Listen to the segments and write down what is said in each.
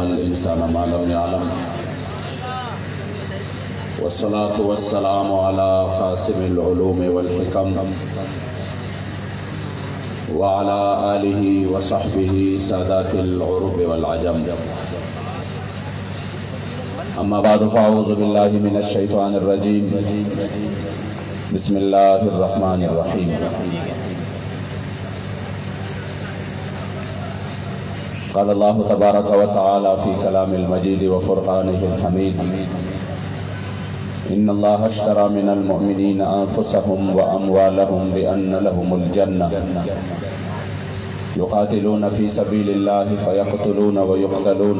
الإنسان ما لم يعلم والصلاة والسلام على قاسم العلوم والحكم وعلى آله وصحبه سادات العرب والعجم. أما بعد فأعوذ بالله من الشيطان الرجيم. بسم الله الرحمن الرحيم. قال الله تبارك وتعالى في كلام المجيد وفرقانه الحميد: إن الله اشترى من المؤمنين أنفسهم وأموالهم بأن لهم الجنة يقاتلون في سبيل الله فيقتلون ويقتلون.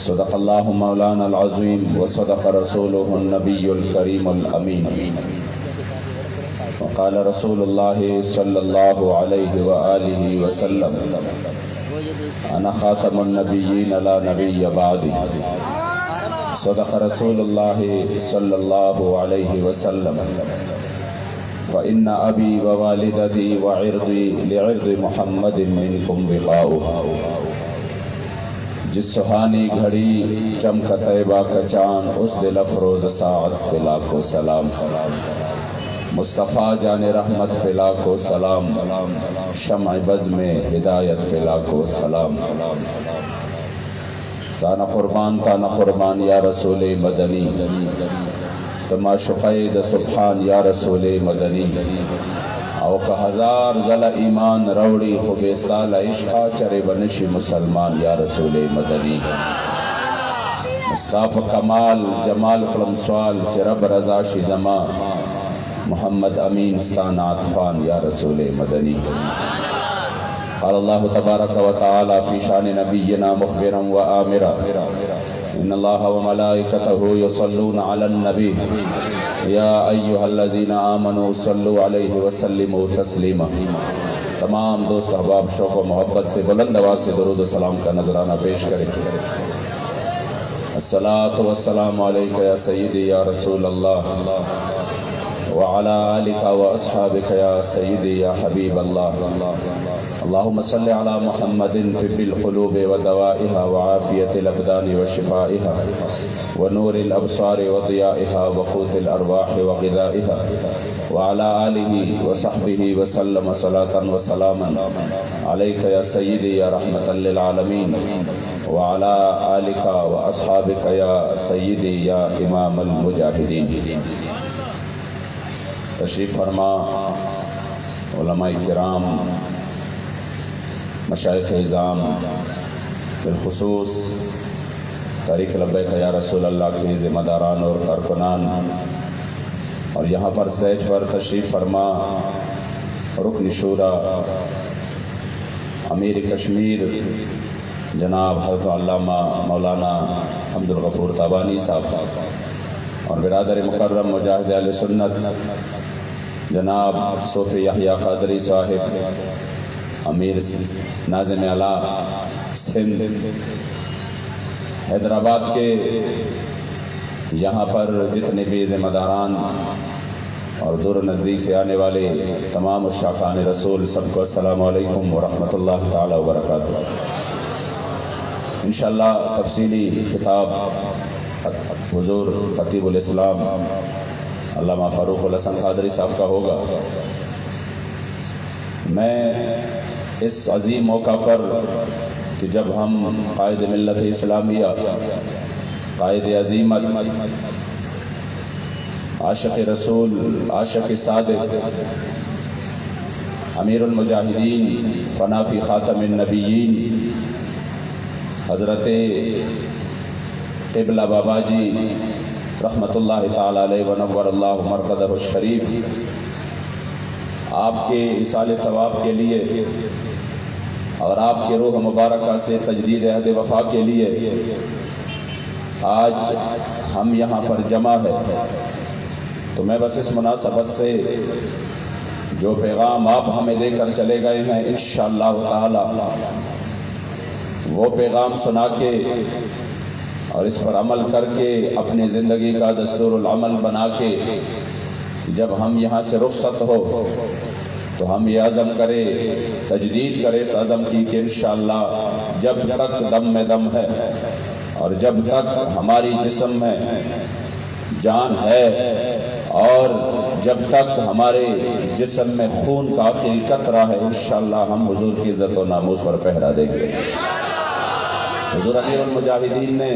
صدق الله مولانا العظيم وصدق رسوله النبي الكريم الأمين. وقال رسول الله صلى الله عليه وآله وسلم: أنا خاتم النبيين لا نبي بعدي. صدق رسول الله صلى الله عليه وسلم: فإن أبي ووالدتي وعرضي لعرض محمد منكم بقاؤه. جس سہانی گھڑی چمک طیبہ کا چاند، اس دل افروز ساعت پہ لاکھوں سلام. مصطفیٰ جان رحمت پہ لاکھوں سلام. شمع بز میں ہدایت پہ لاکھوں سلام. تانا قربان یا رسول مدنی، تما شقید سبحان یا رسول مدنی. او کہ ہزار زل ایمان روڑی خوبے سال عشقہ چرے بنشی مسلمان یا رسول مدنی. مصطفی کمال جمال قلم سوال چرب رضا شی زمان. محمد امین ستان عطفان یا رسول مدنی. قال اللہ تبارک و تعالی فی شان نبینا مخبرا و آمرا: ان اللہ و ملائکتہ یصلون علی النبی یا ایہا الذین آمنوا صلوا علیہ وسلموا تسلیما. تمام دوست احباب شوق و محبت سے بلند آواز سے درود و سلام کا نذرانہ پیش کریں. الصلاة والسلام علیک یا سیدی یا رسول اللہ وعلى آلك وأصحابك يا سيدي يا حبيب الله. اللهم صل على محمد طب القلوب ودوائها وعافية الأبدان وشفائها ونور الأبصار وضيائها وقوت الأرواح وغذائها وعلى آله وصحبه وسلم صلاة وسلاما عليك يا سيدي يا رحمة للعالمين وعلى آلك وأصحابك يا سيدي يا إمام المجاهدين. تشریف فرما علماء کرام، مشائخ اعظام، بالخصوص تحریک لبیک یا رسول اللہ کے ذمہ داران اور کارکنان، اور یہاں پر اسٹیج پر تشریف فرما رکن شورا امیر کشمیر جناب حضرت علامہ مولانا عبدالغفور تابانی صاحب، اور برادر مکرم مجاہد اہل سنت جناب صوفی یحییٰ قادری صاحب، امیر ناظم اعلیٰ سندھ حیدرآباد کے، یہاں پر جتنے بھی ذمہ داران اور دور و نزدیک سے آنے والے تمام عشاقان رسول، سب کو السلام علیکم ورحمۃ اللہ تعالی وبرکاتہ. انشاءاللہ تفصیلی خطاب حضور خطیب الاسلام علامہ فاروق الحسن قادری صاحب کا ہوگا. میں اس عظیم موقع پر کہ جب ہم قائد ملت اسلامیہ، قائد عظیمت، عاشق رسول، عاشق صادق، امیر المجاہدین، فنا فی خاتم النبیین حضرت قبلہ بابا جی رحمت اللہ تعالی علیہ ونور اللہ مرقدہ الشریف، آپ کے اصال ثواب کے لیے اور آپ کے روح مبارکہ سے تجدید عہد وفا کے لیے آج ہم یہاں پر جمع ہے. تو میں بس اس مناسبت سے جو پیغام آپ ہمیں دے کر چلے گئے ہیں انشاءاللہ تعالی وہ پیغام سنا کے اور اس پر عمل کر کے اپنی زندگی کا دستور العمل بنا کے جب ہم یہاں سے رخصت ہو تو ہم یہ عزم کرے، تجدید کرے اس عزم کی کہ انشاءاللہ جب تک دم میں دم ہے اور جب تک ہماری جسم میں جان ہے اور جب تک ہمارے جسم میں خون کا آخری قطرہ ہے، انشاءاللہ ہم حضور کی عزت و ناموس پر پہرا دیں گے۔ حضور امیر المجاہدین نے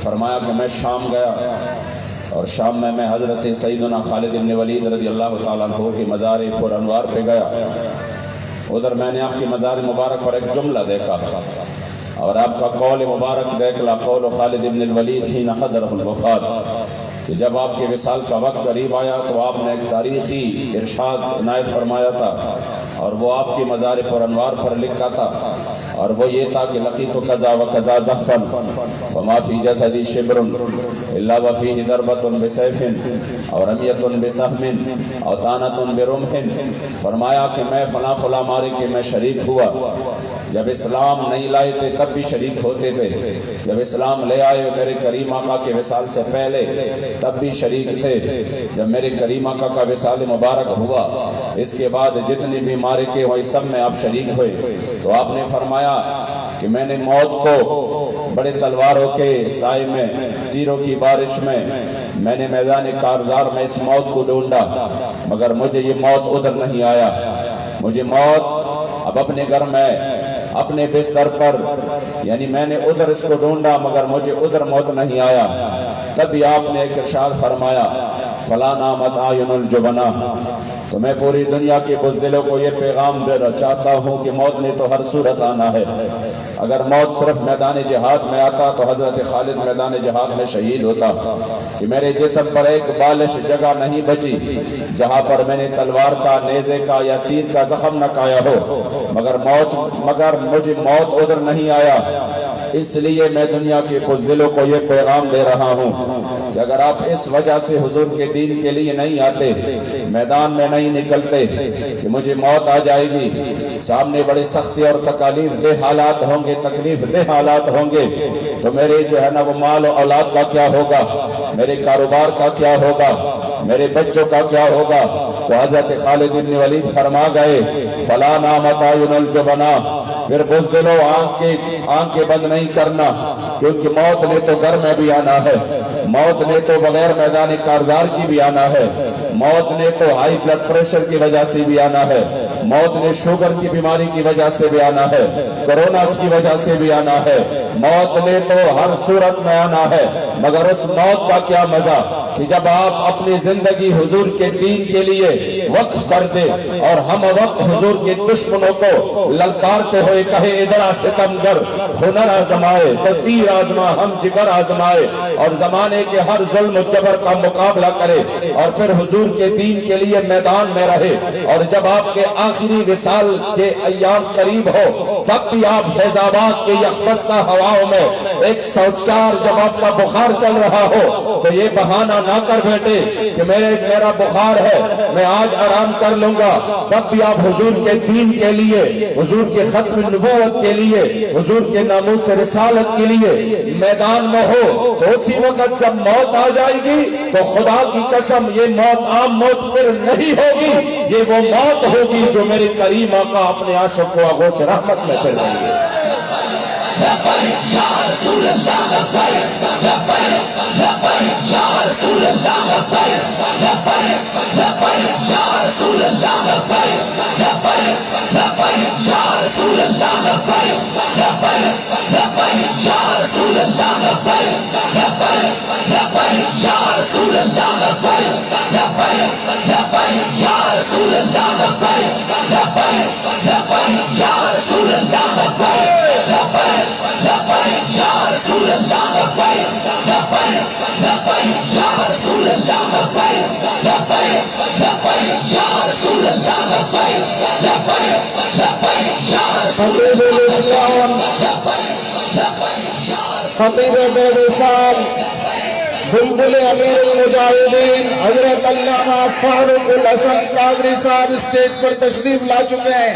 فرمایا کہ میں شام گیا اور شام میں حضرت سیدنا خالد بن ولید رضی اللہ تعالیٰ عنہ کی مزار پر انوار پہ گیا۔ ادھر میں نے آپ کی مزار مبارک پر ایک جملہ دیکھا اور آپ کا قول مبارک دیکھلا، قول خالد بن الولید حین حضرہ الوفات، کہ جب آپ کے وصال کا وقت قریب آیا تو آپ نے ایک تاریخی ارشاد عنایت فرمایا تھا اور وہ آپ کی مزار پر انوار پر لکھا تھا، اور وہ یہ تھا کہ لقیت قضا و قضا زحفا فما فی جسدی شبر الا وفیہ ضربۃ بسیف اور رمیۃ بسہم اور طعنۃ برمح۔ فرمایا کہ میں فلاں فلاں معرکے میں شریک ہوا، جب اسلام نہیں لائے تھے تب بھی شریک ہوتے تھے، جب اسلام لے آئے میرے کریم آقا کے وصال سے پہلے تب بھی شریک تھے، جب میرے کریم آقا کا وصال مبارک ہوا اس کے بعد جتنی بھی معرکے ہوئے سب میں آپ شریک ہوئے۔ تو آپ نے فرمایا کہ میں نے موت کو بڑے تلواروں کے سائے میں، تیروں کی بارش میں نے میدان کارزار میں اس موت کو ڈھونڈا، مگر مجھے یہ موت ادھر نہیں آیا۔ مجھے موت اب اپنے گھر میں اپنے بستر پر، یعنی میں نے ادھر اس کو ڈھونڈا مگر مجھے ادھر موت نہیں آیا۔ تب آپ نے ایک ارشاد فرمایا فلا نامت آئین الجبنا۔ تو میں پوری دنیا کے بزدلوں کو یہ پیغام دینا چاہتا ہوں کہ موت نے تو ہر صورت آنا ہے۔ اگر موت صرف میدان جہاد میں آتا تو حضرت خالد میدان جہاد میں شہید ہوتا، کہ میرے جسم پر ایک بالش جگہ نہیں بچی جہاں پر میں نے تلوار کا، نیزے کا یا تیر کا زخم نہ کھایا ہو، مگر مجھے موت ادھر نہیں آیا۔ اس لیے میں دنیا کے بزدلوں کو یہ پیغام دے رہا ہوں کہ اگر آپ اس وجہ سے حضور کے دین کے لیے نہیں آتے، میدان میں نہیں نکلتے کہ مجھے موت آ جائے گی، سامنے بڑی سختی اور تکالیف دہ حالات ہوں گے، تکلیف دہ حالات ہوں گے، تو میرے جو ہے نا وہ مال و اولاد کا کیا ہوگا، میرے کاروبار کا کیا ہوگا، میرے بچوں کا کیا ہوگا۔ تو حضرت خالد بن ولید فرما گئے فلا نامت اعین الجبنا، پھر بزدلو آنکھیں بند نہیں کرنا، کیونکہ موت نے تو گھر میں بھی آنا ہے، موت نے تو بغیر میدان کارزار کی بھی آنا ہے، موت نے تو ہائی بلڈ پریشر کی وجہ سے بھی آنا ہے، موت نے شوگر کی بیماری کی وجہ سے بھی آنا ہے، کرونا کی وجہ سے بھی آنا ہے، موت نے تو ہر صورت میں آنا ہے۔ مگر اس موت کا کیا مزہ کہ جب آپ اپنی زندگی حضور کے دین کے لیے وقف کر دے اور ہم وقت حضور کے دشمنوں کو للکارتے ہوئے کہے ادھر ستمگر ہنر آزمائے تو تیر آزما ہم جگر آزمائے، اور زمانے کے ہر ظلم و جبر کا مقابلہ کرے اور پھر حضور کے دین کے لیے میدان میں رہے، اور جب آپ کے آخری وصال کے ایام قریب ہو تب بھی آپ فیض آباد کے یخبستہ ہواؤں میں 104 جب آپ کا بخار چل رہا ہو تو یہ بہانہ نہ کر بیٹے کہ میرا بخار ہے میں آج آرام کر لوں گا، تب بھی آپ حضور کے دین کے لیے، حضور کے ختم نبوت کے لیے، حضور کے ناموس رسالت کے لیے میدان میں ہو۔ تو اسی وقت جب موت آ جائے گی تو خدا کی قسم یہ موت عام موت پھر نہیں ہوگی، یہ وہ موت ہوگی جو میرے کریم آقا اپنے عاشق کو آغوش رحمت میں پھر دیں گے۔ یا رسول اللہ لبیک لبیک لبیک یا رسول اللہ لبیک لبیک لبیک یا رسول اللہ لبیک لبیک لبیک یا رسول اللہ لبیک لبیک لبیک یا رسول اللہ لبیک لبیک لبیک یا رسول اللہ لبیک لبیک لبیک یا رسول اللہ لبیک لبیک لبیک یا رسول اللہ لبیک لبیک یا رسول اللہ لبیک لبیک لبیک یا رسول اللہ لبیک لبیک لبیک یا رسول اللہ لبیک لبیک لبیک یا خطیب الاسلام، خطیب بے مثال، بلبل امیر المجاہدین حضرت علامہ فاروق الحسن قادری صاحب اسٹیج پر تشریف لا چکے ہیں۔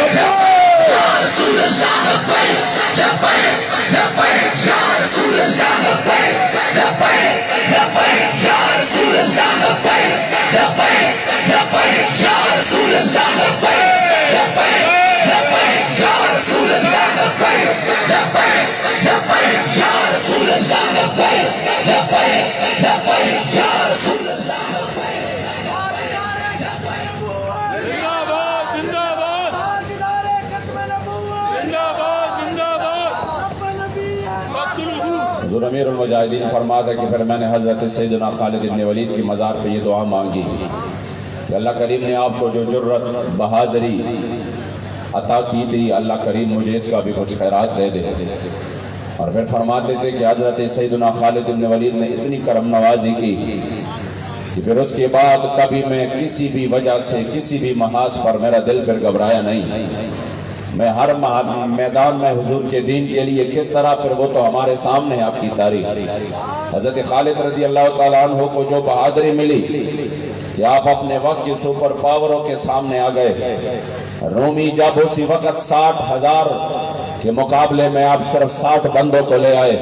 یا رسول اللہ لبیک لبیک لبیک یا رسول اللہ لبیک لبیک لبیک یا رسول اللہ لبیک لبیک لبیک یا رسول اللہ لبیک لبیک لبیک یا رسول اللہ لبیک حضور امیر المجاہدین فرماتا ہے کہ پھر میں نے حضرت سیدنا خالد بن ولید کی مزار پہ یہ دعا مانگی کہ اللہ کریم نے آپ کو جو جرت بہادری عطا کی تھی، اللہ کریم مجھے اس کا بھی کچھ خیرات دے دے۔ اور پھر فرماتے تھے کہ حضرت سیدنا خالد بن ولید نے اتنی کرم نوازی کی کہ پھر اس کے بعد کبھی میں کسی بھی وجہ سے کسی بھی محاذ پر میرا دل پھر گھبرایا نہیں۔ میں ہر میدان میں حضور کے دین کے لیے کس طرح، پھر وہ تو ہمارے سامنے ہے آپ کی تاریخ۔ حضرت خالد رضی اللہ تعالیٰ عنہ کو جو بہادری ملی کہ آپ اپنے وقت کی سپر پاوروں کے سامنے آ گئے۔ رومی جب اسی وقت 60,000 کے مقابلے میں آپ صرف 60 بندوں کو لے آئے،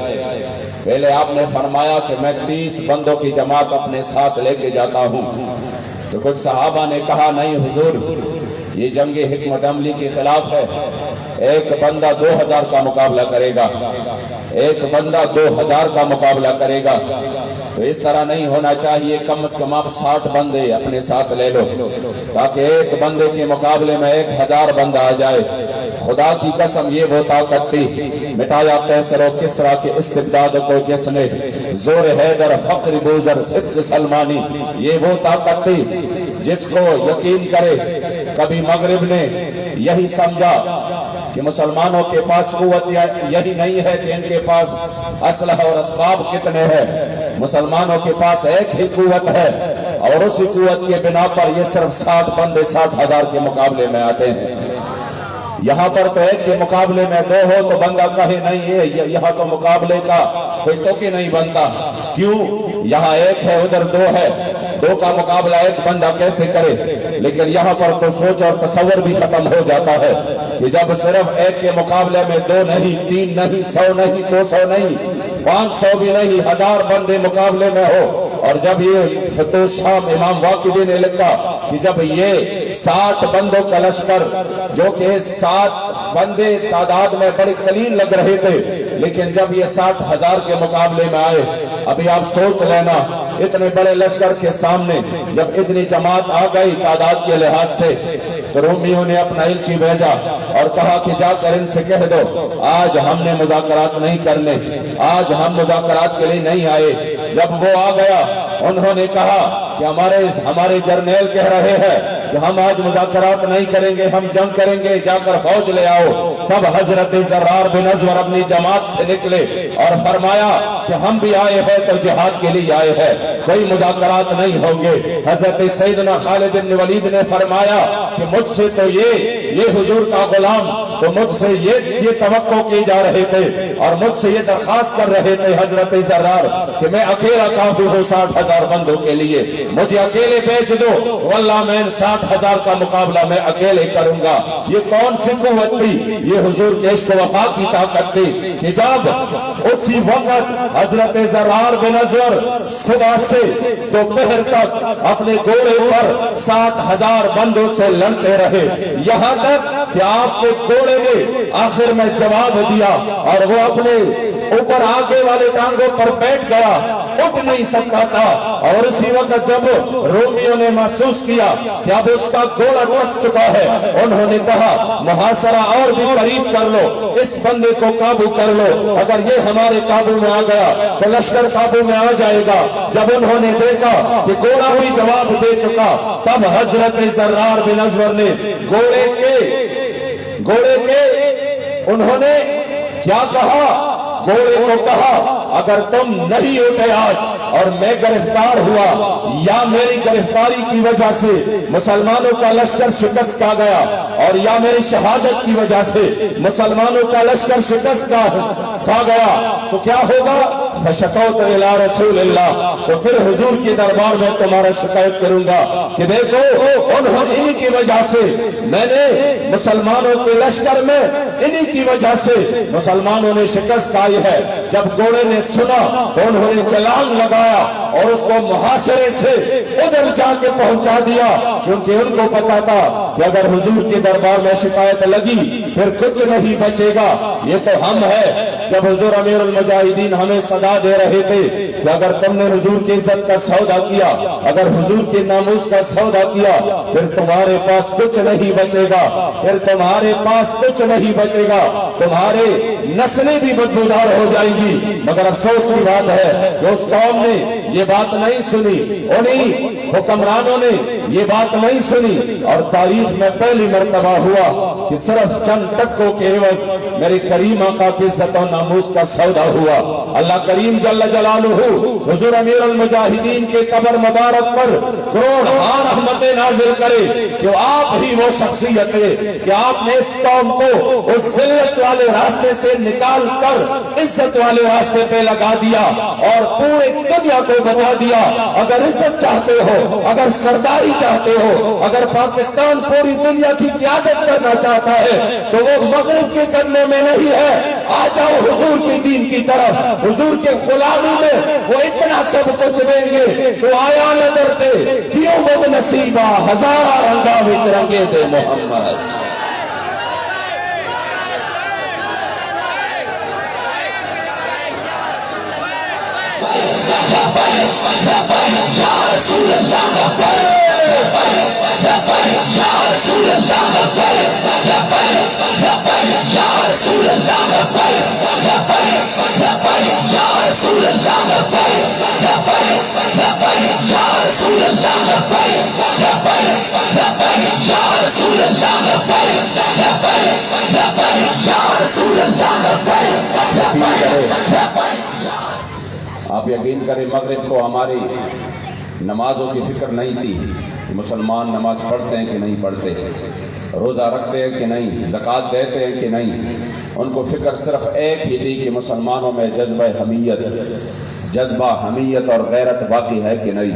پہلے آپ نے فرمایا کہ میں 30 بندوں کی جماعت اپنے ساتھ لے کے جاتا ہوں، تو کچھ صحابہ نے کہا نہیں حضور، یہ جنگ حکمت عملی کے خلاف ہے، ایک بندہ 2000 کا مقابلہ کرے گا، ایک بندہ 2000 کا مقابلہ کرے گا، تو اس طرح نہیں ہونا چاہیے، کم از کم آپ 60 بندے اپنے ساتھ لے لو تاکہ ایک بندے کے مقابلے میں 1000 بندہ آ جائے۔ خدا کی قسم یہ وہ طاقت تھی، مٹایا قیصر و کسریٰ کے استبداد کو جس نے، زور حیدر فقر بوزر سدس سلمانی، یہ وہ طاقت تھی جس کو یقین کرے کبھی مغرب نے یہی سمجھا کہ مسلمانوں کے پاس قوت یہی نہیں ہے کہ ان کے پاس اسلحہ اور اسباب کتنے ہیں، مسلمانوں کے پاس ایک ہی قوت ہے، اور اسی قوت کے بنا پر یہ صرف 60 بندے 60,000 کے مقابلے میں آتے ہیں۔ یہاں پر تو ایک کے مقابلے میں 2 ہو تو بندہ کہے نہیں ہے، یہاں تو مقابلے کا کوئی توقع نہیں بنتا، کیوں؟ یہاں ایک ہے ادھر 2 ہے، 2 کا مقابلہ ایک بندہ کیسے کرے؟ لیکن یہاں پر تو سوچ اور تصور بھی ختم ہو جاتا ہے کہ جب صرف ایک کے مقابلے میں 2 نہیں، 3 نہیں، 100 نہیں، 200 نہیں، 500 بھی نہیں، 1000 بندے مقابلے میں ہو۔ اور جب یہ فتوح شام امام واقعی نے لکھا کہ جب یہ 60 بندوں کا لشکر، جو کہ 60 بندے تعداد میں بڑے قلیل لگ رہے تھے، لیکن جب یہ 60,000 کے مقابلے میں آئے، ابھی آپ سوچ لینا اتنے بڑے لشکر کے سامنے جب اتنی جماعت آ گئی تعداد کے لحاظ سے، تو رومیوں نے اپنا علچی بھیجا اور کہا کہ جا کر ان سے کہہ دو آج ہم نے مذاکرات نہیں کرنے، آج ہم مذاکرات کے لیے نہیں آئے۔ جب وہ آ گیا انہوں نے کہا کہ ہمارے جرنیل کہہ رہے ہیں کہ ہم آج مذاکرات نہیں کریں گے، ہم جنگ کریں گے، جا کر فوج لے آؤ۔ تب حضرت زرار بن ازور اپنی جماعت سے نکلے اور فرمایا کہ ہم بھی آئے ہیں تو جہاد کے لیے آئے ہیں، کوئی مذاکرات نہیں ہوں گے۔ حضرت سیدنا خالد بن ولید نے فرمایا کہ مجھ سے تو یہ حضور کا غلام تو مجھ سے یہ توقع کی جا رہے تھے اور مجھ سے یہ درخواست کر رہے تھے حضرت زرار کہ میں اکیلا کافی ہوں 60,000 بندوں کے لیے، مجھے اکیلے بھیج دو، واللہ میں ان 60,000 کا مقابلہ میں اکیلے کروں گا۔ یہ کون سی قوت تھی؟ یہ حضور کے عشق و وفا کی طاقت تھی کہ جب اسی وقت حضرت زرار بن ازور صبح سے دوپہر تک اپنے گھوڑے پر 60,000 بندوں سے لڑتے رہے، یہاں تک کہ آپ کے گھوڑے نے آخر میں جواب دیا اور وہ اپنے اوپر آگے والے ٹانگوں پر بیٹھ گیا، اٹھ نہیں سکتا تھا۔ اور اسی وقت جب رومیوں نے محسوس کیا کہ اب اس کا گھوڑا تھک چکا ہے، انہوں نے کہا محاصرہ اور بھی قریب کر لو، اس بندے کو قابو کر لو، اگر یہ ہمارے قابو میں آ گیا تو لشکر قابو میں آ جائے گا۔ جب انہوں نے دیکھا کہ گھوڑا بھی جواب دے چکا، تب حضرت زرار بن ازور نے گھوڑے کے انہوں نے کیا کہا؟ گھوڑے کو کہا اگر تم نہیں اٹھے آج اور میں گرفتار ہوا یا میری گرفتاری کی وجہ سے مسلمانوں کا لشکر شکست کھا گیا اور یا میری شہادت کی وجہ سے مسلمانوں کا لشکر شکست کھا گیا تو کیا ہوگا؟ فشکوت الی رسول اللہ، تو پھر حضور کے دربار میں تمہارا شکایت کروں گا کہ دیکھو انہی کی وجہ سے میں نے مسلمانوں کے لشکر میں انہی کی وجہ سے مسلمانوں نے شکست کھائی ہے۔ جب گھوڑے نے سنا تو انہوں نے چلانگ لگایا اور اس کو محاصرے سے ادھر جا کے پہنچا دیا، کیونکہ ان کو پتا تھا کہ اگر حضور کے دربار میں شکایت لگی پھر کچھ نہیں بچے گا، یہ تو ہم ہے جب حضور امیر المجاہدین ہمیں صدا دے رہے تھے کہ اگر تم نے حضور کی عزت کا سودا کیا، اگر حضور کے ناموس کا سودا کیا، پھر تمہارے پاس کچھ نہیں بچے گا، پھر تمہارے پاس کچھ نہیں بچے گا، تمہارے نسلیں بھی بدبودار ہو جائیں گی۔ مگر افسوس کی بات ہے کہ اس قوم نے یہ بات نہیں سنی، انہیں حکمرانوں نے یہ بات نہیں سنی، اور تاریخ میں پہلی مرتبہ ہوا کہ صرف چند ٹکوں کے عوض میرے کریم آقا کی عزت و ناموس کا سودا ہوا۔ اللہ کریم جل جلالہ حضور امیر المجاہدین کے قبر مبارک پر کروڑہا رحمتیں نازل کرے کہ آپ ہی وہ شخصیت ہے کہ آپ نے اس قوم کو اس ذلت والے راستے سے نکال کر عزت والے راستے پہ لگا دیا، اور پورے دنیا کو بتا دیا اگر عزت چاہتے ہو، اگر سرداری چاہتے ہو، اگر پاکستان پوری دنیا کی قیادت کرنا چاہتا ہے تو وہ مغرب کے قدموں میں نہیں ہے، آ جاؤ حضور کی دین کی طرف، حضور کے غلامی میں وہ اتنا سب کچھ دیں گے تو آیا نہ ڈرتے کیوں وہ نصیبہ ہزار رنگا وچ رنگے دے محمد۔ آپ یقین کریں مغرب کو ہماری نمازوں کی فکر نہیں تھی کہ مسلمان نماز پڑھتے ہیں کہ نہیں پڑھتے، روزہ رکھتے ہیں کہ نہیں، زکوٰۃ دیتے ہیں کہ نہیں، ان کو فکر صرف ایک ہی تھی کہ مسلمانوں میں جذبہ حمیت اور غیرت باقی ہے کہ نہیں۔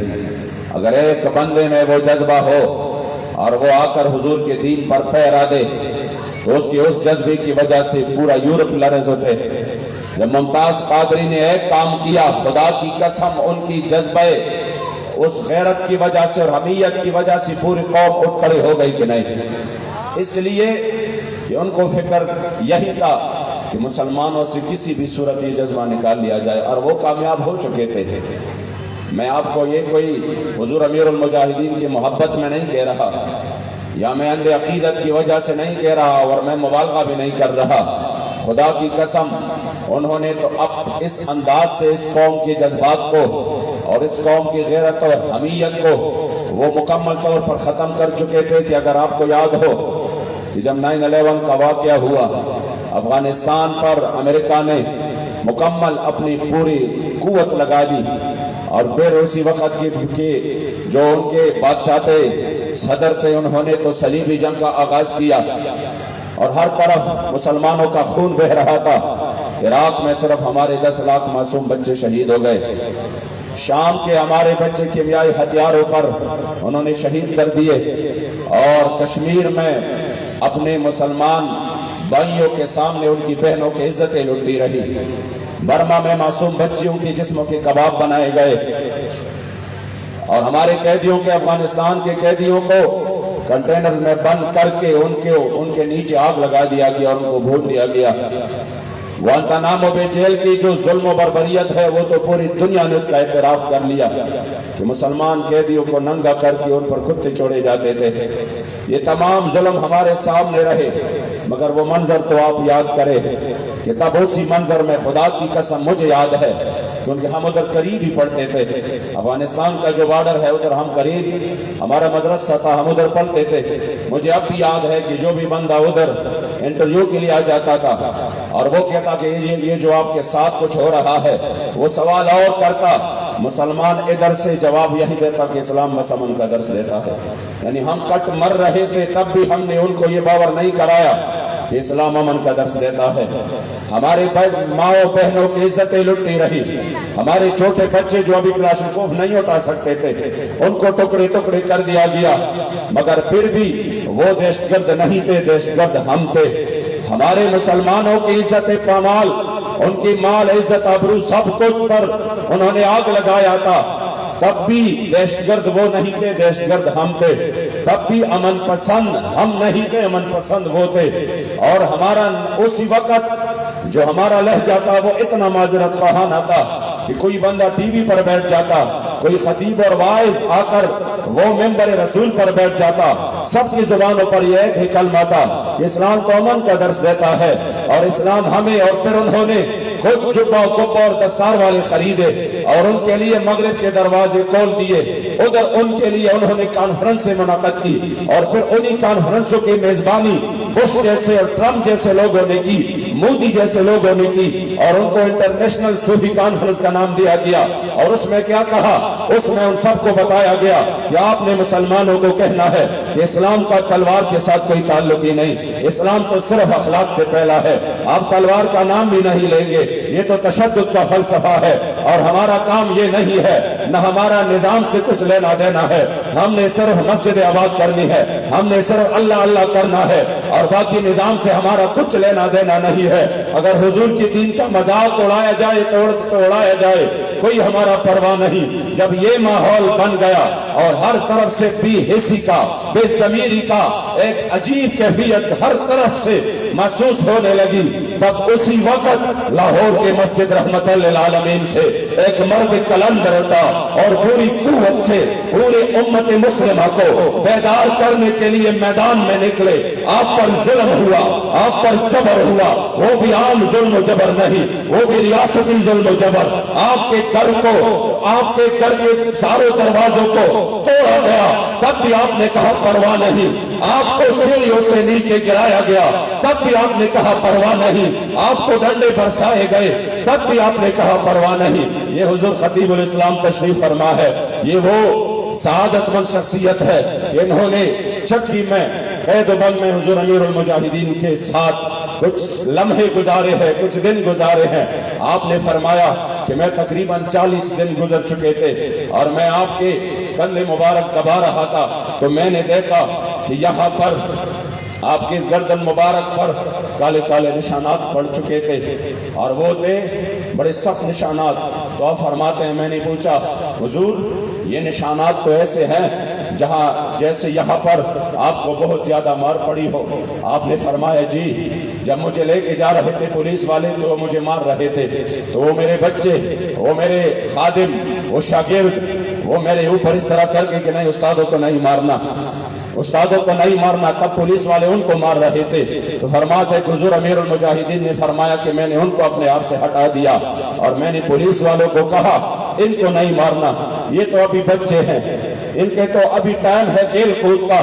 اگر ایک بندے میں وہ جذبہ ہو اور وہ آ کر حضور کے دین پر پیرا دے تو اس جذبے کی وجہ سے پورا یورپ لرز اٹھے۔ جب ممتاز قادری نے ایک کام کیا، خدا کی قسم ان کی جذبے اس غیرت کی وجہ سے اور حمیت کی وجہ سے پوری قوم اٹھ کھڑی ہو گئی کہ نہیں، اس لیے کہ ان کو فکر یہی تھا کہ مسلمانوں سے کسی بھی صورت یہ جذبہ نکال لیا جائے، اور وہ کامیاب ہو چکے تھے۔ میں آپ کو یہ کوئی حضور امیر المجاہدین کی محبت میں نہیں کہہ رہا، یا میں اہل عقیدت کی وجہ سے نہیں کہہ رہا، اور میں مبالغہ بھی نہیں کر رہا۔ خدا کی قسم انہوں نے تو اب اس انداز سے اس قوم کے جذبات کو اور اس قوم کی غیرت اور حمیت کو وہ مکمل طور پر ختم کر چکے تھے کہ اگر آپ کو یاد ہو کہ جب 9/11 کا واقعہ ہوا، افغانستان پر امریکہ نے مکمل اپنی پوری قوت لگا دی، اور پھر اسی وقت کے جو ان کے بادشاہ تھے، صدر تھے، انہوں نے تو صلیبی جنگ کا آغاز کیا، اور ہر طرف مسلمانوں کا خون بہہ رہا تھا۔ عراق میں صرف ہمارے 10 لاکھ معصوم بچے شہید ہو گئے، شام کے ہمارے بچے کیمیائی ہتھیاروں پر انہوں نے شہید کر دیے، اور کشمیر میں اپنے مسلمان بھائیوں کے سامنے ان کی بہنوں کی عزتیں لٹتی رہی، برما میں معصوم بچیوں کے جسموں کے کباب بنائے گئے، اور ہمارے قیدیوں کے، افغانستان کے قیدیوں کو کنٹینر میں بند کر کے ان کے نیچے آگ لگا دیا گیا اور ان کو بھون دیا گیا۔ گوانتانامو بے جیل کی جو ظلم و بربریت ہے وہ تو پوری دنیا نے اس کا اعتراف کر لیا کہ مسلمان قیدیوں کو ننگا کر کے ان پر کتے چھوڑے جاتے تھے۔ یہ تمام ظلم ہمارے سامنے رہے، مگر وہ منظر تو آپ یاد کریں کہ تب اسی منظر میں خدا کی قسم مجھے یاد ہے کیونکہ ہم ادھر قریب ہی پڑھتے تھے، افغانستان کا جو بارڈر ہے ادھر ہم قریب، ہمارا مدرسہ تھا، ہم ادھر پڑھتے تھے۔ مجھے اب بھی یاد ہے کہ جو بھی بندہ ادھر انٹرویو کے لیے آ جاتا تھا اور وہ کہتا کہ یہ جو آپ کے ساتھ کچھ ہو رہا ہے، وہ سوال اور کرتا، مسلمان ادھر سے جواب یہی دیتا کہ اسلام بس امن کا درس دیتا ہے۔ یعنی ہم کٹ مر رہے تھے تب بھی ہم نے ان کو یہ باور نہیں کرایا کہ اسلام امن کا درس دیتا ہے۔ ہمارے ماؤں بہنوں کی عزتیں لٹتی رہی، ہمارے چھوٹے بچے جو ابھی کلاشنکوف نہیں اٹھا سکتے تھے ان کو ٹکڑے ٹکڑے کر دیا گیا، مگر پھر بھی وہ دہشت گرد نہیں تھے، دہشت گرد ہم تھے۔ ہمارے مسلمانوں کی عزت پامال، ان کی مال عزت آبرو سب کچھ پر انہوں نے آگ لگایا تھا، تب بھی دہشت گرد وہ نہیں تھے، دہشت گرد ہم تھے۔ تب بھی امن پسند ہم نہیں تھے، امن پسند وہ تھے۔ اور ہمارا اسی وقت جو ہمارا لہجہ تھا وہ اتنا معذرت خواہانہ تھا کہ کوئی بندہ ٹی وی پر بیٹھ جاتا، کوئی خطیب اور واعظ آ کر وہ ممبر رسول پر بیٹھ جاتا، سب کی زبانوں پر یہ ایک ہی کلمہ تھا کہ اسلام کو امن کا درس دیتا ہے، اور اسلام ہمیں، اور پھر انہوں نے خود جبہ اور دستار والے خریدے اور ان کے لیے مغرب کے دروازے کھول دیے، ادھر ان کے لیے انہوں نے کانفرنسیں منعقد کی، اور پھر انہی کانفرنسوں کی میزبانی بش جیسے اور ٹرمپ جیسے لوگوں نے کی، مودی جیسے لوگوں نے کی، اور ان کو انٹرنیشنل صوفی کانفرنس کا نام دیا گیا، اور اس میں کیا کہا؟ اس میں ان سب کو بتایا گیا کہ آپ نے مسلمانوں کو کہنا ہے کہ اسلام کا تلوار کے ساتھ کوئی تعلق ہی نہیں، اسلام تو صرف اخلاق سے پھیلا ہے، آپ تلوار کا نام بھی نہیں لیں گے، یہ تو تشدد کا فلسفہ ہے، اور ہمارا کام یہ نہیں ہے، نہ ہمارا نظام سے کچھ لینا دینا ہے، ہم نے صرف مسجد آباد کرنی ہے، ہم نے صرف اللہ اللہ کرنا ہے، اور باقی نظام سے ہمارا کچھ لینا دینا نہیں ہے۔ اگر حضور کی دین کا مذاق اڑایا جائے تو اڑایا جائے، کوئی ہمارا پرواہ نہیں۔ جب یہ ماحول بن گیا اور ہر طرف سے بے حسی کا، بے ضمیری کا ایک عجیب کیفیت ہر طرف سے محسوس ہونے لگی، تب اسی وقت لاہور کے مسجد رحمت للعالمین سے ایک مرد کلندر تھا اور پوری قوت سے پورے امت مسلمہ کو بیدار کرنے کے لیے میدان میں نکلے۔ آپ پر ظلم ہوا، آپ پر جبر ہوا، وہ بھی عام ظلم و جبر نہیں، وہ بھی ریاستی ظلم و جبر، آپ کے گھر کو، آپ کے گھر کے سارے دروازوں کو توڑا گیا، تب بھی آپ نے کہا پرواہ نہیں، آپ کو سیڑھیوں سے نیچے گرایا گیا، تب بھی آپ نے کہا پرواہ نہیں، آپ کو ڈنڈے برسائے گئے، تب بھی آپ نے کہا پرواہ نہیں۔ یہ حضور خطیب الاسلام تشریف فرما ہے، یہ وہ سعادت مند شخصیت ہے کہ انہوں نے چکی میں قید و بند میں حضور امیر المجاہدین کے ساتھ کچھ لمحے گزارے ہیں، کچھ دن گزارے ہیں۔ آپ نے فرمایا کہ میں تقریباً 40 دن گزر چکے تھے اور میں آپ کے کندھے مبارک دبا رہا تھا، تو میں نے دیکھا کہ یہاں پر آپ کے اس گردن مبارک پر کالے کالے نشانات پڑ چکے تھے، اور وہ تھے بڑے سخت نشانات۔ تو آپ فرماتے ہیں، میں نے پوچھا حضور یہ نشانات تو ایسے ہیں جہاں جیسے یہاں پر آپ کو بہت زیادہ مار پڑی ہو۔ آپ نے فرمایا جی، جب مجھے لے کے جا رہے تھے پولیس والے تو وہ مجھے مار رہے تھے، تو وہ میرے بچے، وہ میرے خادم، وہ شاگرد، وہ میرے اوپر اس طرح کر کے کہ نہیں استادوں کو نہیں مارنا، استادوں کو نہیں مارنا، تب پولیس والے ان کو مار رہے تھے۔ تو فرماتے کہ حضور امیر المجاہدین نے فرمایا کہ میں نے ان کو اپنے آپ سے ہٹا دیا، اور میں نے پولیس والوں کو کہا ان کو نہیں مارنا، یہ تو ابھی بچے ہیں، ان کے تو ابھی ٹائم ہے کھیل کود کا،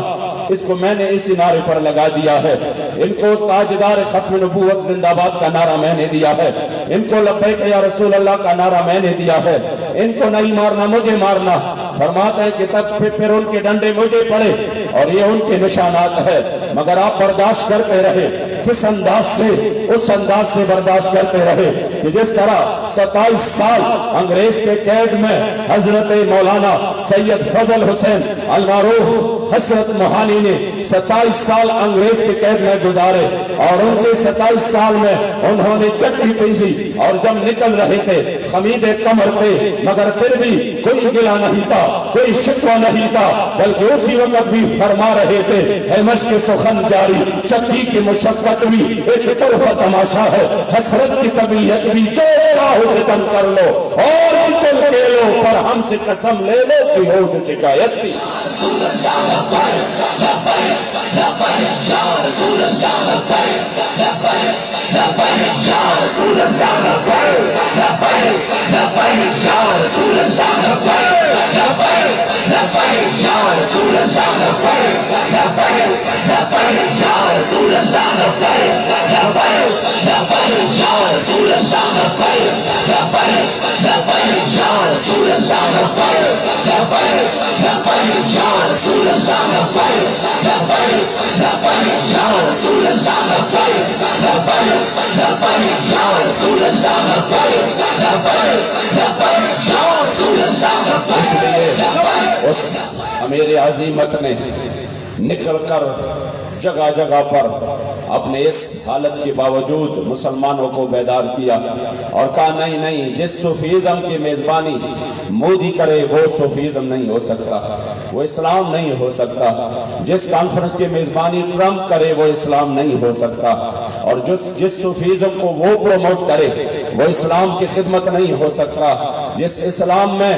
اس کو میں نے اسی نعرے پر لگا دیا ہے، ان کو تاجدار ختم نبوت زندہ باد کا نعرہ میں نے دیا ہے، ان کو لبیک یا رسول اللہ کا نعرہ میں نے دیا ہے، ان کو نہیں مارنا مجھے مارنا۔ فرماتا ہے کہ تب پھر ان کے ڈنڈے مجھے پڑے اور یہ ان کے نشانات ہے، مگر آپ برداشت کرتے رہے۔ کس انداز سے؟ اس انداز سے برداشت کرتے رہے کہ جس طرح 27 سال انگریز کے قید میں حضرت مولانا سید فضل حسین المعروف حسرت موہانی نے 27 سال انگریز کے قید میں گزارے، اور ان کے 27 سال میں انہوں نے چکی پیسی، اور جب نکل رہے تھے خمید کمر تھے، مگر پھر بھی کوئی گلہ نہیں تھا، کوئی شکوہ نہیں تھا، بلکہ اسی وقت بھی فرما رہے تھے اے مشق سخن جاری، چکی کی مشقت بھی ایک طرفہ تماشا ہے، حسرت کی طبیعت بھی جو چاہو ستم کر لو اور چل کے لو، پر ہم سے قسم لے لو کہ ہو جو شکایت تھی۔ رسول اللہ لبیک لبیک لبیک یا رسول اللہ لبیک لبیک لبیک یا رسول اللہ لبیک لبیک لبیک یا رسول اللہ لبیک لبیک لبیک یا رسول اللہ لبیک لبیک لبیک یا رسول اللہ لبیک لبیک لبیک یا رسول اللہ لبیک لبیک لبیک یا رسول اللہ لبیک لبیک لبیک یا رسول اللہ لبیک لبیک لبیک یا رسول اللہ لبیک لبیک لبیک یا رسول اللہ لبیک لبیک لبیک یا رسول اللہ لبیک۔ اس امیر عظیمت نے نکل کر جگہ جگہ پر اپنے اس حالت کے باوجود مسلمانوں کو بیدار کیا اور کہا نہیں نہیں، جس صوفیزم کی میزبانی مودی کرے وہ صوفیزم نہیں ہو سکتا، وہ اسلام نہیں ہو سکتا، جس کانفرنس کی میزبانی ٹرمپ کرے وہ اسلام نہیں ہو سکتا۔ اور جس صوفیزم کو وہ پروموٹ کرے وہ اسلام کی خدمت نہیں ہو سکتا. جس اسلام میں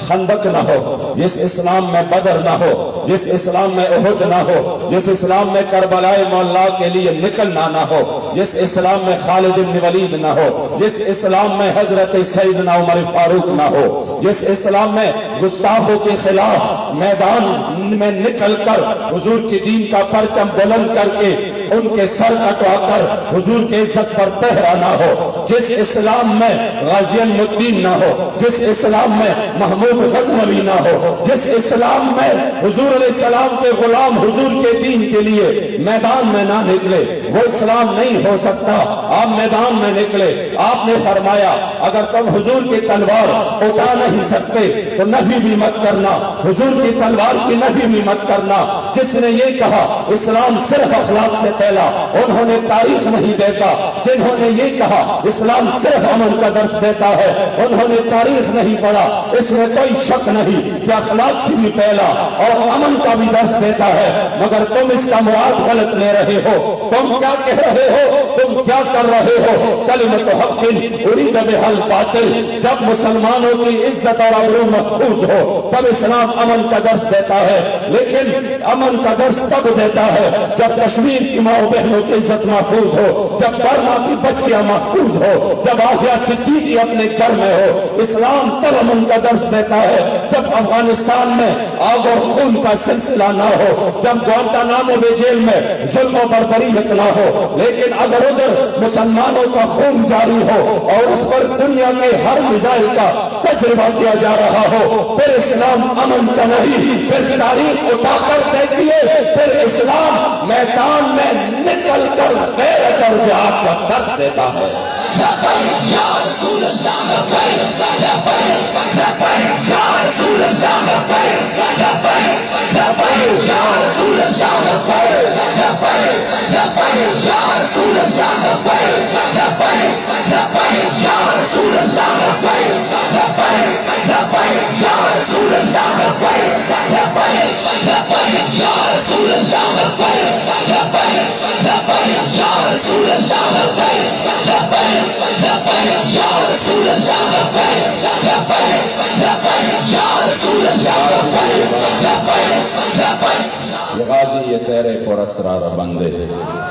خندق نہ ہو، جس اسلام میں بدر نہ ہو، جس اسلام میں احد نہ ہو، جس اسلام میں کربلائے مولا کے لیے نکلنا نہ ہو، جس اسلام میں خالد بن ولید نہ ہو، جس اسلام میں حضرت سیدنا عمر فاروق نہ ہو، جس اسلام میں گستاخوں کے خلاف میدان میں نکل کر حضور کے دین کا پرچم بلند کر کے ان کے سر کٹوا کر حضور کے عزت پر پہرا نہ ہو، جس اسلام میں غازی المدین نہ ہو، جس اسلام میں محمود غزنوی نہ ہو، جس اسلام میں حضور علیہ السلام کے غلام حضور کے دین کے لیے میدان میں نہ نکلے، وہ اسلام نہیں ہو سکتا. آپ میدان میں نکلے. آپ نے فرمایا اگر تم حضور کی تلوار اٹھا نہیں سکتے تو نفی بھی مت کرنا، حضور کی تلوار کی نفی بھی مت کرنا. جس نے یہ کہا اسلام صرف اخلاق سے پھیلا، انہوں نے تاریخ نہیں دیتا. جنہوں نے یہ کہا اسلام صرف امن کا درس دیتا ہے، انہوں نے تاریخ نہیں پڑھا. اس میں کوئی شک نہیں کہ اخلاق سے بھی پھیلا اور امن کا بھی درس دیتا ہے، مگر تم اس کا مراد غلط لے رہے ہو. تم کیا کہہ رہے ہو، تم کیا کر رہے ہو؟ کلمۃ حق ارید بہا الباطل. جب مسلمانوں کی عزت اور آبرو محفوظ ہو تب اسلام امن کا درس دیتا ہے، لیکن امن کا درس تب دیتا ہے جب کشمیر کی ماں بہنوں کی عزت محفوظ ہو، جب برما کی بچیاں محفوظ ہو، جب آسیہ صدیقی اپنے گھر میں ہو. اسلام تب امن کا درس دیتا ہے جب افغانستان میں آگ اور خون کا سلسلہ نہ ہو، جب گوانتانامو بے جیل میں ظلم و بربریت نہ ہو. لیکن اگر ادھر مسلمانوں کا خون جاری ہو اور اس پر دنیا کے ہر میزائل کا تجربہ کیا جا رہا ہو، پھر اسلام امن کا نہیں، پھر تاریخ اٹھا کر دیکھیے، پھر اسلام میدان میں نکل کر غیرت اور جہاد کا درس دیتا ہے. لبیک یا رسول اللہ، لبیک لبیک لبیک یا رسول اللہ، لبیک لبیک لبیک یا رسول اللہ، لبیک لبیک لبیک یا رسول اللہ، لبیک لبیک لبیک یا رسول اللہ، لبیک لبیک لبیک یا رسول اللہ، لبیک لبیک لبیک یا رسول اللہ، لبیک لبیک لبیک یا رسول اللہ، لبیک لبیک لبیک یا رسول اللہ، لبیک لبیک لبیک یا رسول اللہ، لبیک لبیک لبیک. یہ غازی یہ تیرے پر اسرار بندے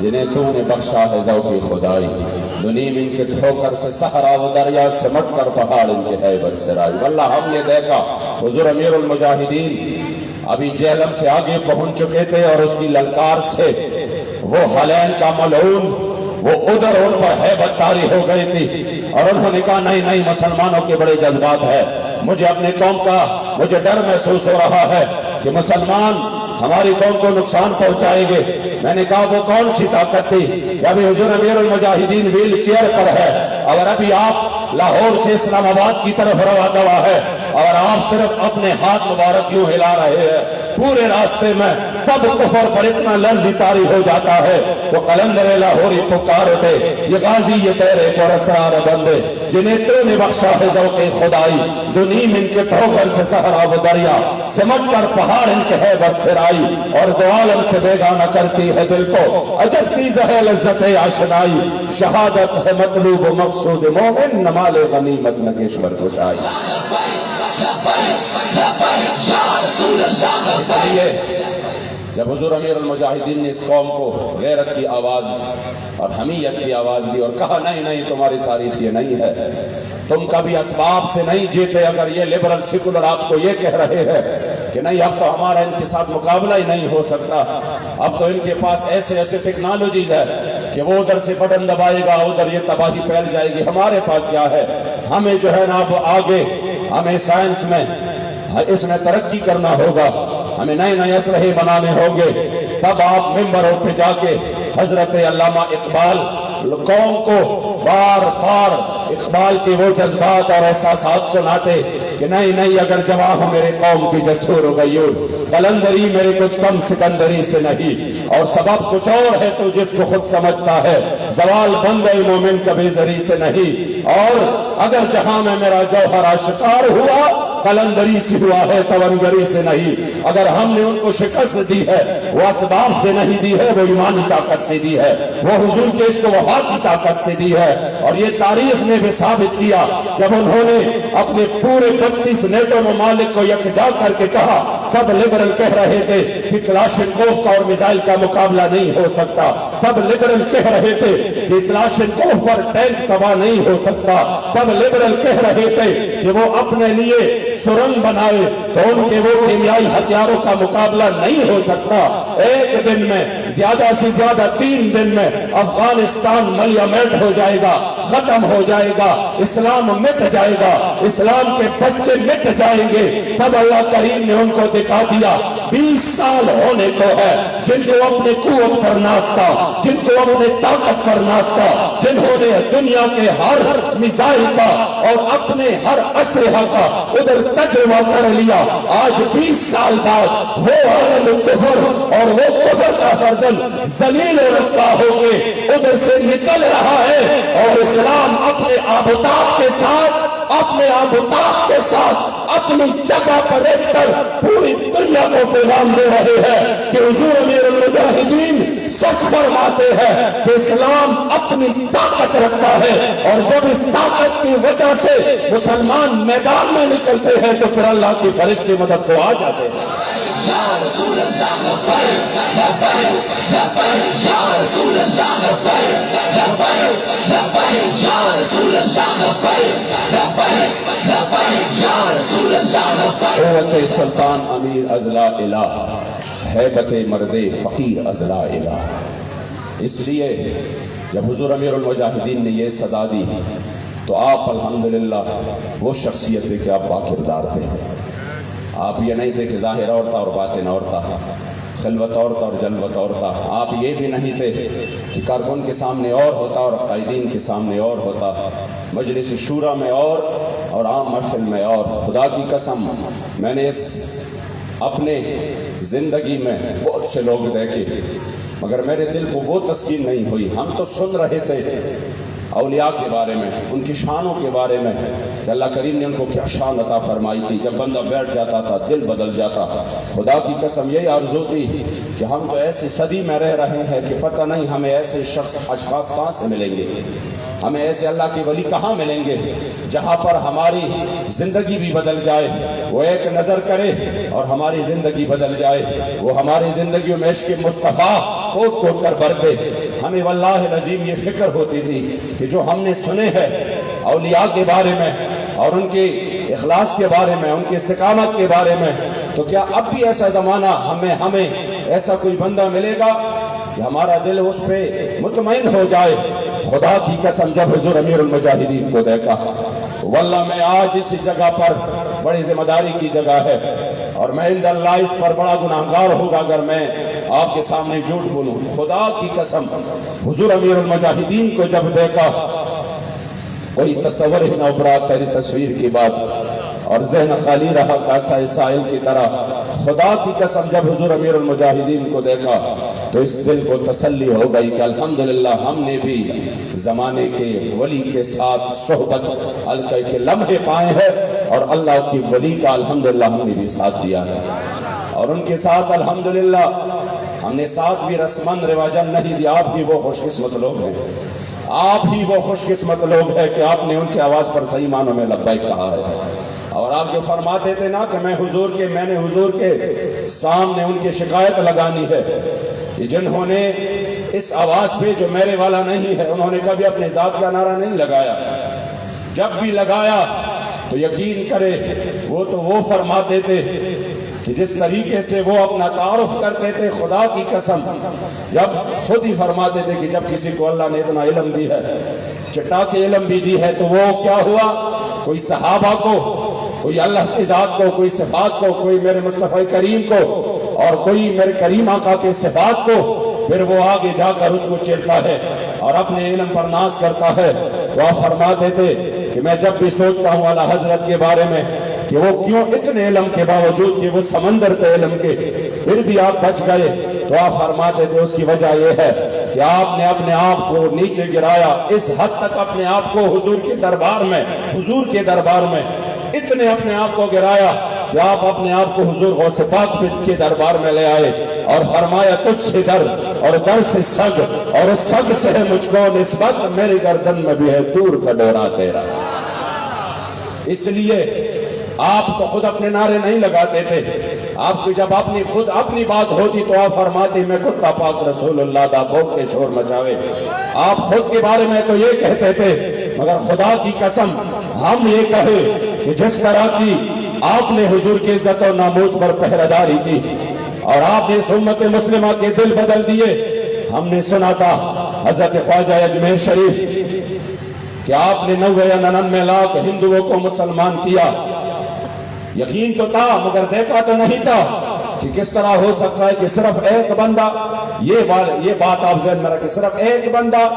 جنہیں تو نے بخشا ہے ذوق خدائی، دنیم ان کے ٹھوکر سے صحرا و دریا سمٹ کر پہاڑ ان کے ہیبت سے رائی. واللہ ہم نے دیکھا حضور امیر المجاہدین ابھی جہلم سے آگے پہنچ چکے تھے اور اس کی للکار سے وہ حلین کا ملعون وہ ادھر ان پر ہیبت طاری ہو گئی تھی اور انہوں نے کہا نہیں نہیں، مسلمانوں کے بڑے جذبات ہیں، مجھے اپنی قوم کا مجھے ڈر محسوس ہو رہا ہے کہ مسلمان ہماری قوم کو نقصان پہنچائیں گے. میں نے کہا وہ کون سی طاقت تھی کہ ابھی حضور امیر المجاہدین ویل چیئر پر ہے اور ابھی آپ لاہور سے اسلام آباد کی طرف روا دوا ہے اور آپ صرف اپنے ہاتھ مبارک یوں ہلا رہے ہیں. پورے راستے میں تب کفر پر اتنا لرز طاری ہو جاتا ہے وہ قلندر لاہوری پکار اٹھے، یہ غازی یہ تیرے پر اسرار بندے جنہیں تو نے بخشا ہے ذوق خدائی، دنیم ان کے ٹھوکر سے صحرا و دریا سمٹ کر پہاڑ ان کے ہیبت سے رائی اور دو عالم سے بیگانہ کرتی ہے دل کو عجب چیز ہے لذت آشنائی. شہادت ہے مطلوب و مقصود مومن، نہ مال غنیمت نہ کشور کشائی. اس لیے جب حضور امیر المجاہدین نے اس قوم کو غیرت کی آواز اور حمیت کی آواز دی اور کہا نہیں نہیں تمہاری تاریخ یہ نہیں ہے، تم کبھی اسباب سے نہیں جیتے. اگر یہ لبرل سیکولر آپ کو یہ کہہ رہے ہیں کہ نہیں اب تو ہمارا ان کے ساتھ مقابلہ ہی نہیں ہو سکتا، اب تو ان کے پاس ایسے ایسے ٹیکنالوجیز ہے کہ وہ ادھر سے بٹن دبائے گا ادھر یہ تباہی پھیل جائے گی، ہمارے پاس کیا ہے؟ ہمیں جو ہے نا اب آگے ہمیں سائنس میں اس میں ترقی کرنا ہوگا، ہمیں نئے نئے اسلحے بنانے ہوں گے. تب آپ ممبروں پہ جا کے حضرت علامہ اقبال قوم کو بار بار اقبال کے وہ جذبات اور احساسات سناتے کہ نہیں نہیں اگر جواں ہو میرے قوم کی جسور و غیور، قلندری میرے کچھ کم سکندری سے نہیں، اور سبب کچھ اور ہے تو جس کو خود سمجھتا ہے، زوال بندے مومن کبھی زری سے نہیں، اور اگر جہاں میں میرا جوہر آشکار ہوا قلندری سے ہوا ہے، تونگری سے نہیں۔ اگر ہم نے ان کو شکست دی ہے وہ اسباب سے نہیں دی ہے، وہ ایمانی طاقت سے دی ہے، وہ حضور کے عشق و وفا کی طاقت سے دی ہے۔ اور یہ تاریخ نے بھی ثابت کیا جب انہوں نے اپنے پورے 32 نیٹو ممالک کو یکجا کر کے کہا، تب لبرل کہہ رہے تھے کہ کلاشنکوف کا اور میزائل کا مقابلہ نہیں ہو سکتا، تب لبرل کہہ رہے تھے کہ کلاشنکوف پر ٹینک تباہ نہیں ہو سکتا، تب لبرل کہہ رہے تھے کہ وہ اپنے لیے سرنگ بنائے تو ان کے وہ کیمیائی ہتھیاروں کا مقابلہ نہیں ہو سکتا۔ ایک دن میں زیادہ سے زیادہ 3 دن میں افغانستان ملیامٹ ہو جائے گا، ختم ہو جائے گا، اسلام مٹ جائے گا، اسلام کے بچے مٹ جائیں گے۔ تب اللہ کریم نے ان کو دکھا دیا 20 سال ہونے کو ہے جن کو اپنے قوت پر ناز تھا، جن کو اپنے طاقت پر ناز تھا، جنہوں نے دنیا کے ہر میزائل کا اور اپنے ہر اسلحہ کا ادھر تجربہ کر لیا۔ آج 20 سال بعد وہ عالم کفر اور وہ کفر کا فرزن ذلیل و رسوا ہو کے ادھر سے نکل رہا ہے، اور اسلام اپنے آبتاب کے ساتھ اپنی جگہ پر رہ کر پوری دنیا کو پیغام دے رہے ہیں کہ حضور امیر المجاہدین سچ فرماتے ہیں کہ اسلام اپنی طاقت رکھتا ہے، اور جب اس طاقت کی وجہ سے مسلمان میدان میں نکلتے ہیں تو پھر اللہ کی فرشتے مدد کو آ جاتے ہیں۔ یا رسول اللہ لبیک لبیک لبیک یا رسول اللہ لبیک لبیک لبیک یا رسول اللہ لبیک لبیک لبیک یا رسول اللہ لبیک۔ قوت سلطان امیر ازلا الہ، ہیبت مرد فقیر ازلا الہ۔ اس لیے جب حضور امیر المجاہدین نے یہ سزا دی تو آپ الحمدللہ وہ شخصیت تھے کہ آپ با کردار تھے۔ آپ یہ نہیں تھے کہ ظاہر اور تھا اور باطن اور تھا، خلوت اور تھا اور جلوت اور تھا۔ آپ یہ بھی نہیں تھے کہ کارکن کے سامنے اور ہوتا اور قائدین کے سامنے اور ہوتا، مجلس شورا میں اور عام محفل میں اور۔ خدا کی قسم میں نے اس اپنے زندگی میں بہت سے لوگ دیکھے، مگر میرے دل کو وہ تسکین نہیں ہوئی۔ ہم تو سن رہے تھے اولیاء کے بارے میں، ان کی شانوں کے بارے میں کہ اللہ کریم نے ان کو کیا شان عطا فرمائی تھی، جب بندہ بیٹھ جاتا تھا دل بدل جاتا۔ خدا کی قسم یہی آرزو تھی کہ ہم تو ایسی صدی میں رہ رہے ہیں کہ پتہ نہیں ہمیں ایسے اشخاص کہاں سے ملیں گے، ہمیں ایسے اللہ کے ولی کہاں ملیں گے جہاں پر ہماری زندگی بھی بدل جائے، وہ ایک نظر کرے اور ہماری زندگی بدل جائے، وہ ہماری زندگیوں میں عشق مصطفیٰ کوٹ کوٹ کر بھر دے۔ ہمیں واللہ العظیم یہ فکر ہوتی تھی کہ جو ہم نے سنے ہیں اولیاء کے بارے میں اور ان کے اخلاص کے بارے میں، ان کی استقامت کے بارے میں، تو کیا اب بھی ایسا زمانہ ہمیں ایسا کوئی بندہ ملے گا کہ ہمارا دل اس پہ مطمئن ہو جائے۔ خدا کی قسم جب حضور امیر المجاہدین کو دیکھا، واللہ میں آج اسی جگہ پر بڑی ذمہ داری کی جگہ ہے، اور میں عند اللہ اس پر بڑا گناہگار ہوگا اگر میں آپ کے سامنے جھوٹ بولوں۔ خدا کی قسم حضور امیر المجاہدین کو جب دیکھا، کوئی تصور ہی نہ ابھرا تیری تصویر کی بات، اور ذہن خالی رہا کاسا سائل کی طرح۔ خدا کی قسم جب حضور امیر المجاہدین کو دیکھا تو اس دل کو تسلی ہو گئی کہ الحمدللہ ہم نے بھی زمانے کے ولی کے ساتھ صحبت القے کے لمحے پائے ہیں، اور اللہ کی ولی کا الحمدللہ ہم نے بھی ساتھ دیا ہے، اور ان کے ساتھ الحمدللہ ہم نے ساتھ بھی رسمن رواجن نہیں دیا۔ آپ بھی وہ خوش قسمت لوگ ہیں، آپ ہی وہ خوش قسمت لوگ ہیں کہ آپ نے ان کی آواز پر صحیح معنوں میں لبیک کہا ہے۔ اور آپ جو فرماتے تھے نا کہ میں نے حضور کے سامنے ان کی شکایت لگانی ہے کہ جنہوں نے اس آواز پہ جو میرے والا نہیں ہے، انہوں نے کبھی اپنے ذات کا نعرہ نہیں لگایا، جب بھی لگایا تو یقین کرے وہ فرماتے تھے کہ جس طریقے سے وہ اپنا تعارف کرتے تھے، خدا کی قسم جب خود ہی فرماتے تھے کہ جب کسی کو اللہ نے اتنا علم دی ہے، چٹا کے علم بھی دی ہے، تو وہ کیا ہوا، کوئی صحابہ کو، کوئی اللہ کی ذات کو، کوئی صفات کو، کوئی میرے مصطفی کریم کو، اور کوئی میرے کریم آقا کے صفات کو، پھر وہ آگے جا کر اس کو چیرتا ہے اور اپنے علم پر ناز کرتا ہے۔ تو آپ فرماتے تھے کہ میں جب بھی سوچتا ہوں اعلیٰ حضرت کے بارے میں کہ وہ کیوں اتنے علم کے باوجود کہ وہ سمندر تھے علم کے، پھر بھی آپ بچ گئے، تو آپ فرماتے تھے اس کی وجہ یہ ہے کہ آپ نے اپنے آپ کو نیچے گرایا، اس حد تک اپنے آپ کو حضور کے دربار میں اتنے اپنے آپ کو گرایا کہ آپ اپنے آپ کو حضور غوث پاک کے دربار میں لے آئے اور فرمایا تجھ سے در اور در سے سگ اور اس سگ سے ہے مجھ کو نسبت، میری گردن میں بھی ہے دور کا ڈورا تیرا۔ اس لیے آپ تو خود اپنے نعرے نہیں لگاتے تھے، آپ کی جب خود اپنی بات ہوتی تو آپ فرماتے میں کتا پاک رسول اللہ دا بھوک کے شور مچاوے۔ آپ خود کے بارے میں تو یہ کہتے تھے، مگر خدا کی قسم ہم یہ کہے کہ جس طرح کی آپ نے حضور کی عزت و ناموس پر پہرہ داری کی اور آپ نے اس امت مسلمہ کے دل بدل دیے۔ ہم نے سنا تھا حضرت خواجہ اجمیر شریف کہ آپ نے 90 یا 99 لاکھ ہندوؤں کو مسلمان کیا۔ یقین تو تھا مگر دیکھا تو نہیں تھا کہ کس طرح ہو سکتا ہے کہ صرف ایک بندہ، یہ بات آپ ذہن میں رکھیں، صرف ایک بندہ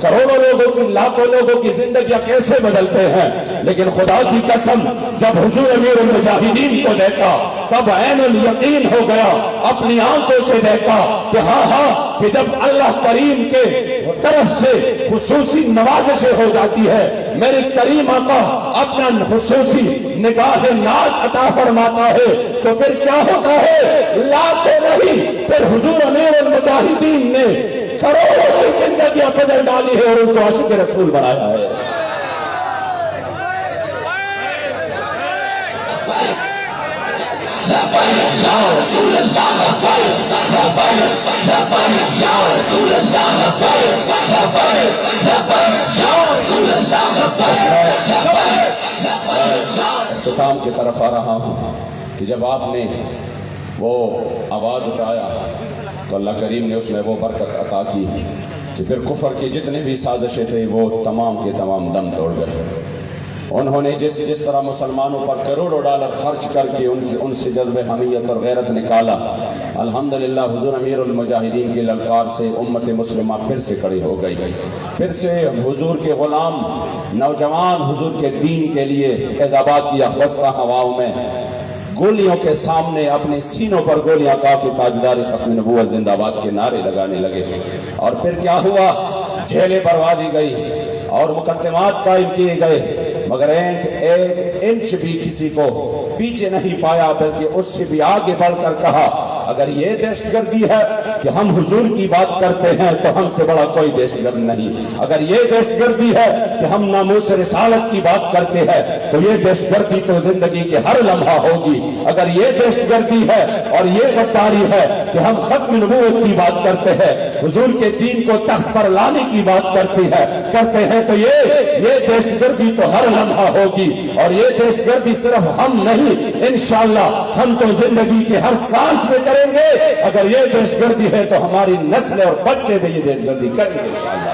کروڑوں لوگوں کی، لاکھوں لوگوں کی زندگیاں کیسے بدلتے ہیں۔ لیکن خدا کی قسم جب حضور امیر المجاہدین کو دیکھا تب عین الیقین ہو گیا، اپنی آنکھوں سے دیکھا کہ ہاں کہ جب اللہ کریم کے طرف سے خصوصی نوازشیں ہو جاتی ہے، میرے کریم آقا اپنا خصوصی نگاہ ناز عطا فرماتا ہے تو پھر کیا ہوتا ہے، لاکھوں نہیں پھر حضور امیر المجاہدین نے کروڑوں کی زندگیاں بدل ڈالی ہے اور ان کو عاشق رسول بنایا ہے۔ یا رسول اللہ لبیک لبیک لبیک یا رسول اللہ لبیک لبیک لبیک یا رسول اللہ لبیک لبیک۔ اختتام کی طرف آ رہا ہوں کہ جب آپ نے وہ آواز اٹھایا تو اللہ کریم نے اس میں وہ برکت عطا کی کہ پھر کفر کی جتنے بھی سازشیں تھے وہ تمام کے تمام دم توڑ گئے۔ انہوں نے جس طرح مسلمانوں پر کروڑوں ڈالر خرچ کر کے ان سے جذب حمیت اور غیرت نکالا، الحمدللہ حضور امیر المجاہدین کی للکار سے امت مسلمہ پھر سے کھڑی ہو گئی، پھر سے حضور کے غلام نوجوان حضور کے دین کے لیے فیض آباد کی اخوستہ ہواؤں میں گولیوں کے سامنے اپنے سینوں پر گولیاں کا کے تاجدار ختم نبوت زندہ آباد کے نعرے لگانے لگے۔ اور پھر کیا ہوا، جھیلیں بھروا دی گئی اور مقدمات قائم کیے گئے، مگر ایک انچ بھی کسی کو پیچھے نہیں پایا، بلکہ اس سے بھی آگے بڑھ کر کہا اگر یہ دہشت گردی ہے کہ ہم حضور کی بات کرتے ہیں تو ہم سے بڑا کوئی دہشت گرد نہیں، اگر یہ دہشت گردی ہے کہ ہم ناموس رسالت کی بات کرتے ہیں تو یہ دہشت گردی تو زندگی کے ہر لمحہ ہوگی، اگر یہ دہشت گردی ہے اور یہ غداری ہے کہ ہم ختم نبوت کی بات کرتے ہیں، حضور کے دین کو تخت پر لانے کی بات کرتے ہیں تو یہ دہشت گردی تو ہر لمحہ ہوگی، اور یہ دہشت گردی صرف ہم نہیں، انشاءاللہ ہم تو زندگی کے ہر سانس میں کریں گے۔ اگر یہ دہشت گردی ہے تو ہماری نسل اور بچے بھی یہ دہشت گردی کریں گے انشاءاللہ،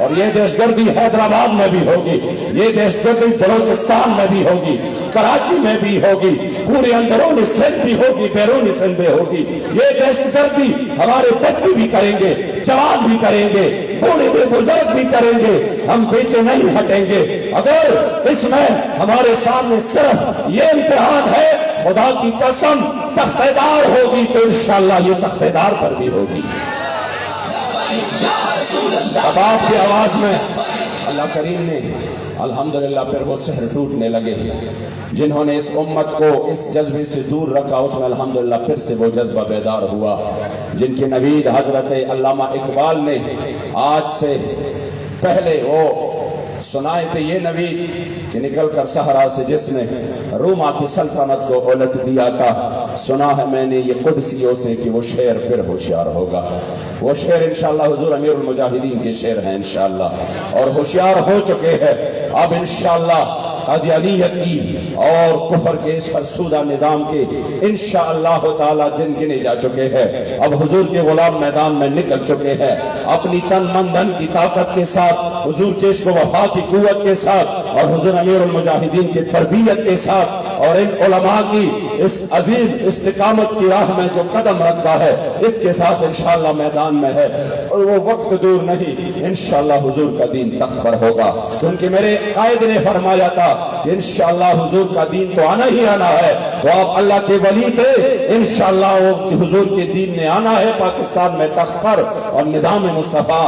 اور یہ دہشت گردی حیدرآباد میں بھی ہوگی، یہ دہشت گردی بلوچستان میں بھی ہوگی، کراچی میں بھی ہوگی، پورے اندرون سندھ بھی ہوگی، بیرون سندھ بھی ہوگی۔ یہ دہشت گردی ہمارے بچے بھی کریں گے، جوان بھی کریں گے، بوڑھے بھی بزرگ بھی کریں گے، ہم پیچھے نہیں ہٹیں گے۔ اگر اس میں ہمارے سامنے صرف یہ امتحان ہے، خدا کی قسم تختہ دار ہوگی تو انشاءاللہ یہ تختہ دار پر بھی ہوگی۔ اب آپ کی آواز میں اللہ کریم نے الحمدللہ پھر وہ سحر ٹوٹنے لگے، جنہوں نے اس امت کو اس جذبے سے دور رکھا، اس میں الحمدللہ پھر سے وہ جذبہ بیدار ہوا، جن کی نوید حضرت علامہ اقبال نے آج سے پہلے وہ سنائے تھے، یہ نوید کہ نکل کر صحرا سے جس نے روما کی سلطنت کو الٹ دیا تھا، سنا ہے میں نے یہ قدسیوں سے کہ وہ شعر پھر ہوشیار ہوگا۔ وہ شعر انشاءاللہ حضور امیر المجاہدین کے شعر ہیں انشاءاللہ، اور ہوشیار ہو چکے ہیں۔ اب انشاءاللہ قادیانیت کی اور کفر کے اس فرسودہ نظام کے انشاءاللہ تعالی دن گنے جا چکے ہیں۔ اب حضور کے غلام میدان میں نکل چکے ہیں، اپنی تن من دھن کی طاقت کے ساتھ، حضور کے عشق و وفا کی قوت کے ساتھ، اور حضور امیر المجاہدین کی تربیت کے ساتھ، اور ان علماء کی اس عظیم استقامت کی راہ میں جو قدم رکھا ہے اس کے ساتھ انشاءاللہ میدان میں ہے، اور وہ وقت دور نہیں انشاءاللہ حضور کا دین تخت پر ہوگا، کیونکہ میرے قائد نے فرمایا تھا کہ انشاءاللہ حضور کا دین تو آنا ہی آنا ہے، تو آپ اللہ کے ولی تھے، انشاءاللہ وہ حضور کے دین نے آنا ہے پاکستان میں تخت پر، اور نظام مصطفیٰ